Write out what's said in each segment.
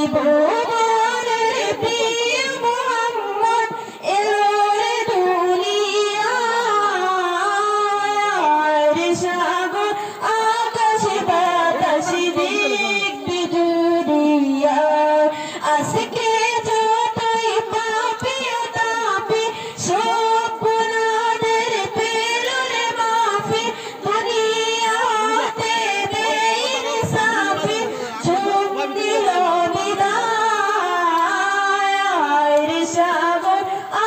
ত্রিভুবনের প্রিয় মোহাম্মদ এলো রে দুনিয়ায় সাগর আকাশ বাতাস দিক বিজুরিয়া আজকে যতই পাপি তাপি সব গুনাহের পেল রে মাফি দুনিয়াতে বেইনসাফি ঝুম দিল বিদায় রে সাগর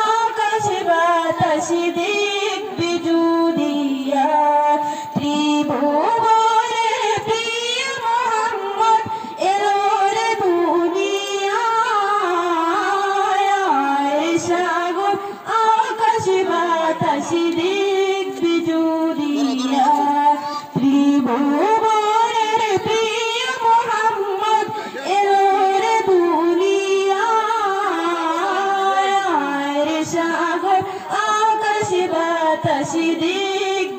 আকাশ বাতাস দিক বিজুরিয়া ত্রিভুবনের প্রিয় মোহাম্মদ এলো রে দুনিয়ায় সাগর আকাশ বাতাস দিক বিজুরিয়া ত্রিভুবনের প্রিয় মোহাম্মদ এলো রে দুনিয়ায় সাগর আকাশ বাতাস দিক